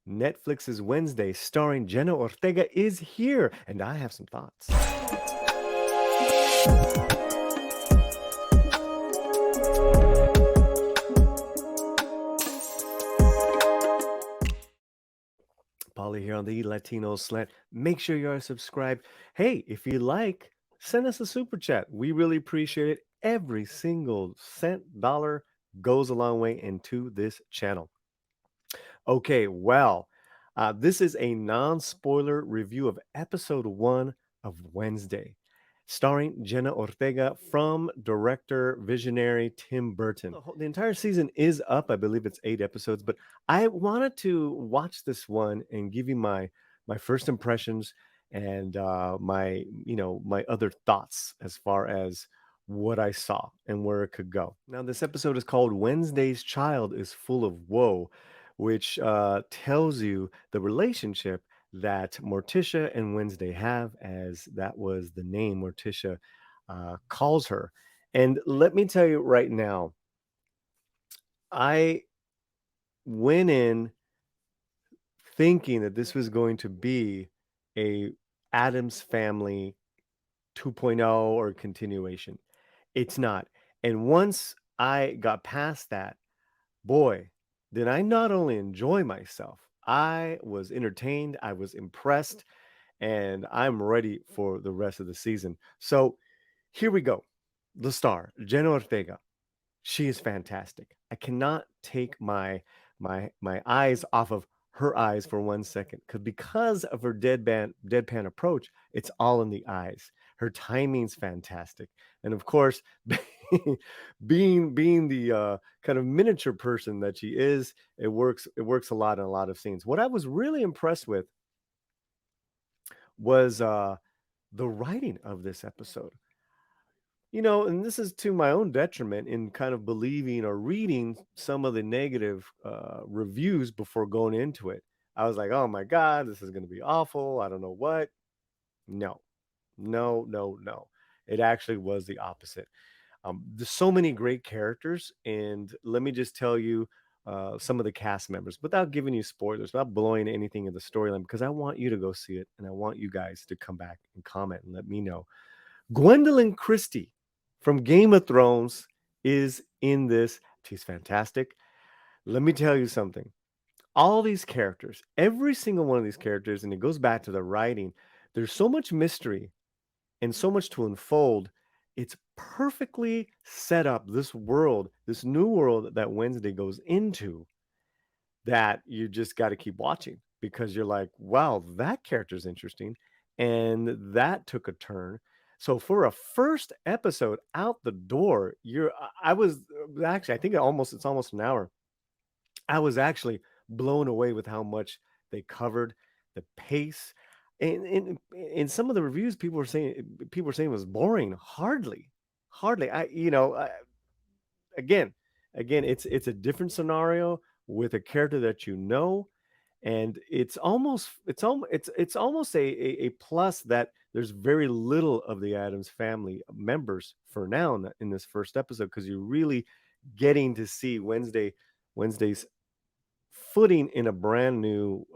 Netflix's Wednesday, starring Jenna Ortega, is here, and I have some thoughts. Paulie here on the Latino Slant. Make sure you are subscribed. Hey, if you like, send us a super chat. We really appreciate it. Every single cent, dollar goes a long way into this channel. Okay, well, this is a non spoiler review of episode 1 of Wednesday, starring Jenna Ortega from director visionary Tim Burton. The entire season is up. I believe it's 8 episodes, but I wanted to watch this one and give you my first impressions and my other thoughts as far as what I saw and where it could go. Now, this episode is called Wednesday's Child is Full of Woe, which tells you the relationship that Morticia and Wednesday have, as that was the name Morticia calls her. And let me tell you right now, I went in thinking that this was going to be a Adams Family 2.0 or continuation. It's not. And once I got past that, boy, did I not only enjoy myself, I was entertained, I was impressed, and I'm ready for the rest of the season. So here we go. The star, Jenna Ortega. She is fantastic. I cannot take my eyes off of her eyes for 1 second because of her deadpan approach. It's all in the eyes. Her timing's fantastic, and of course, being the kind of miniature person that she is, it works. It works a lot in a lot of scenes. What I was really impressed with was the writing of this episode. And this is to my own detriment in kind of believing or reading some of the negative reviews before going into it. I was like, oh my God, this is going to be awful. I don't know what. No, no, no, no. It actually was the opposite. There's so many great characters. And let me just tell you some of the cast members without giving you spoilers, without blowing anything in the storyline, because I want you to go see it. And I want you guys to come back and comment and let me know. Gwendolyn Christie from Game of Thrones is in this. She's fantastic. Let me tell you something. All these characters, every single one of these characters, and it goes back to the writing, there's so much mystery and so much to unfold. It's perfectly set up, this world, this new world that Wednesday goes into, that you just got to keep watching because you're like, wow, that character's interesting. And that took a turn. So for a first episode out the door, I was actually, I think it's almost an hour. I was actually blown away with how much they covered, the pace. And in some of the reviews, people were saying it was boring. Hardly. Again, it's a different scenario with a character that and it's almost a plus that there's very little of the Adams family members for now in this first episode, because you're really getting to see Wednesday's footing in a brand new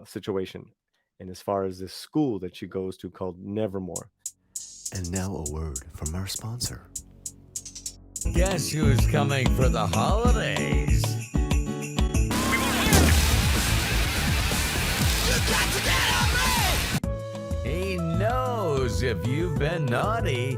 situation, and as far as this school that she goes to called Nevermore. And now a word from our sponsor. Guess who's coming for the holidays? He knows if you've been naughty.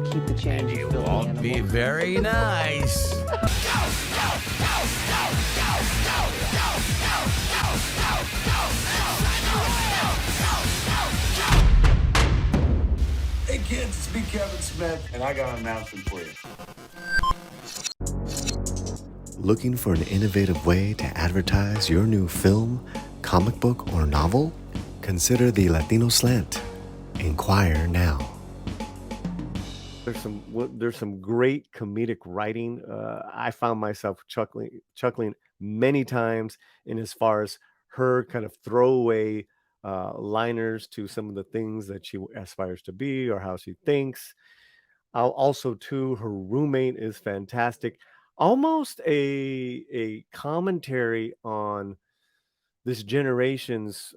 Keep the change. And you won't be very nice. Hey kids, it's me, Kevin Smith, and I got an announcement for you. Looking for an innovative way to advertise your new film, comic book, or novel? Consider the Latino Slant. Inquire now. There's some great comedic writing. I found myself chuckling many times in as far as her kind of throwaway liners to some of the things that she aspires to be or how she thinks. Also, too, her roommate is fantastic. almost a commentary on this generation's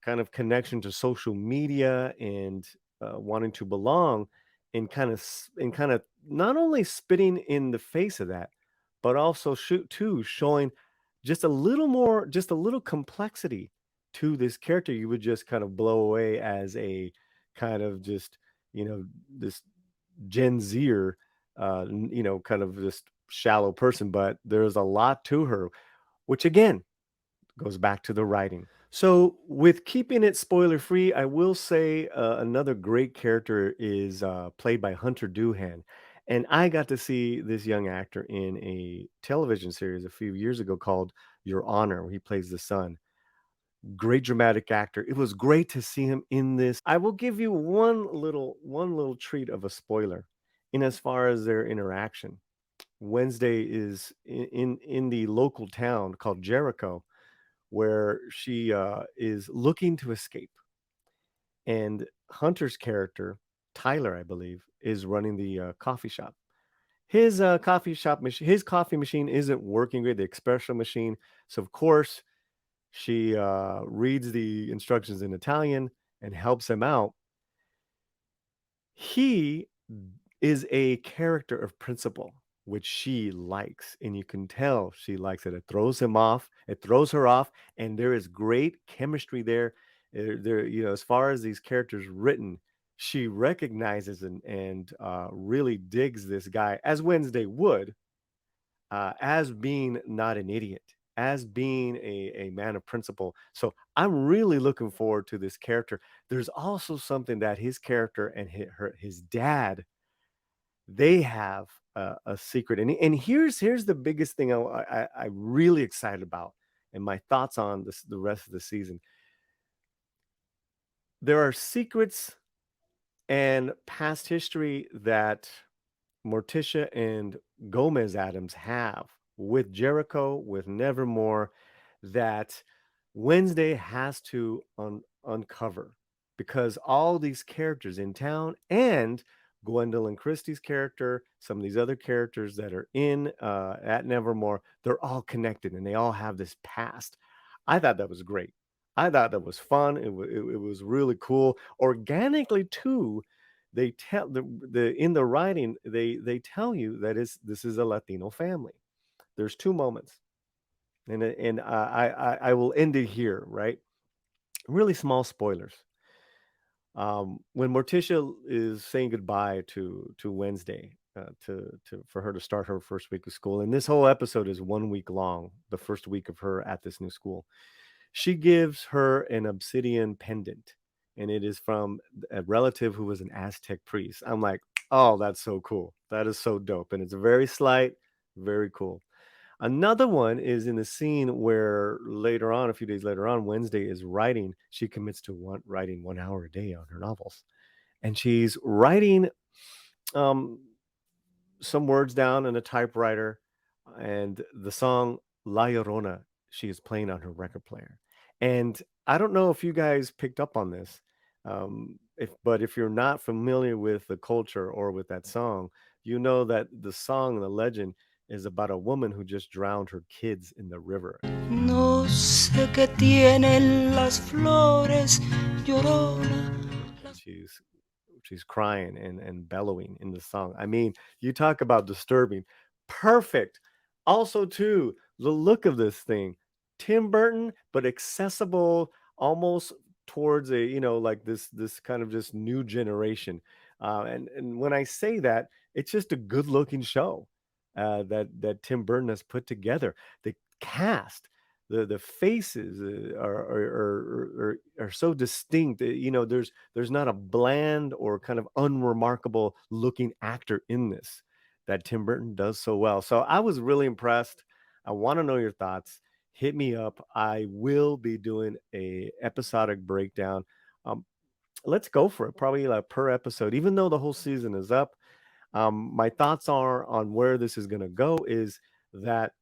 kind of connection to social media and wanting to belong, and kind of not only spitting in the face of that, but also shoot too showing just a little more, just a little complexity to this character you would just kind of blow away as a kind of just, this Gen Zer, kind of just shallow person, but there's a lot to her, which again goes back to the writing. So, with keeping it spoiler free, I will say another great character is played by Hunter Doohan. And I got to see this young actor in a television series a few years ago called Your Honor, where he plays the son. Great dramatic actor. It was great to see him in this. I will give you one little treat of a spoiler in as far as their interaction. Wednesday is in the local town called Jericho, where she is looking to escape. And Hunter's character, Tyler, I believe, is running the coffee shop. His his coffee machine isn't working great, the espresso machine. So of course, she reads the instructions in Italian and helps him out. He is a character of principle, which she likes, and you can tell she likes it. It throws him off, it throws her off, and there is great chemistry there. As far as these characters written, she recognizes and really digs this guy, as Wednesday would, as being not an idiot, as being a man of principle. So I'm really looking forward to this character. There's also something that his character and his dad, they have a secret. And here's the biggest thing I'm really excited about, and my thoughts on this the rest of the season. There are secrets and past history that Morticia and Gomez Adams have with Jericho, with Nevermore, that Wednesday has to uncover, because all these characters in town and Gwendolyn Christie's character, some of these other characters that are in at Nevermore, they're all connected and they all have this past. I thought that was great. I thought that was fun. It was really cool. Organically too, they tell the in the writing, they tell you that this is a Latino family. There's two moments, and I will end it here, right? Really small spoilers. When Morticia is saying goodbye to Wednesday, to for her to start her first week of school, and this whole episode is 1 week long, the first week of her at this new school. She gives her an obsidian pendant, and it is from a relative who was an Aztec priest. I'm like, oh, that's so cool. That is so dope. And it's very slight, very cool. Another one is in the scene where later on, a few days later on, Wednesday is writing. She commits to writing 1 hour a day on her novels. And she's writing um, some words down in a typewriter, and the song La Llorona she is playing on her record player. And I don't know if you guys picked up on this, if you're not familiar with the culture or with that song, you know that the song, the legend, is about a woman who just drowned her kids in the river. No sé qué tienen las flores, llorona. She's she's crying and bellowing in the song. I mean, you talk about disturbing. Perfect. Also, too, the look of this thing, Tim Burton, but accessible almost towards a, like this kind of just new generation. And when I say that, it's just a good looking show that Tim Burton has put together. The cast, the faces are so distinct. There's not a bland or kind of unremarkable looking actor in this that Tim Burton does so well. So I was really impressed. I want to know your thoughts. Hit me up. I will be doing a episodic breakdown. Um, let's go for it. Probably like per episode, even though the whole season is up. My thoughts are on where this is going to go is that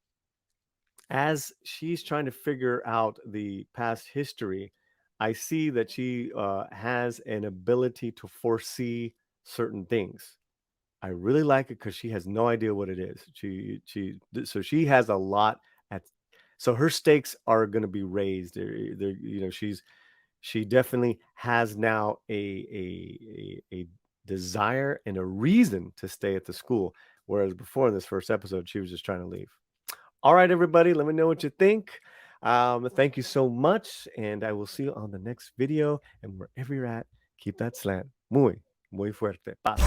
as she's trying to figure out the past history, I see that she has an ability to foresee certain things. I really like it because she has no idea what it is. So she has a lot at so her stakes are going to be raised. She definitely has now a desire and a reason to stay at the school, whereas before in this first episode she was just trying to leave. All right, everybody, let me know what you think. Thank you so much, and I will see you on the next video. And wherever you're at, keep that slant muy fuerte. Paz.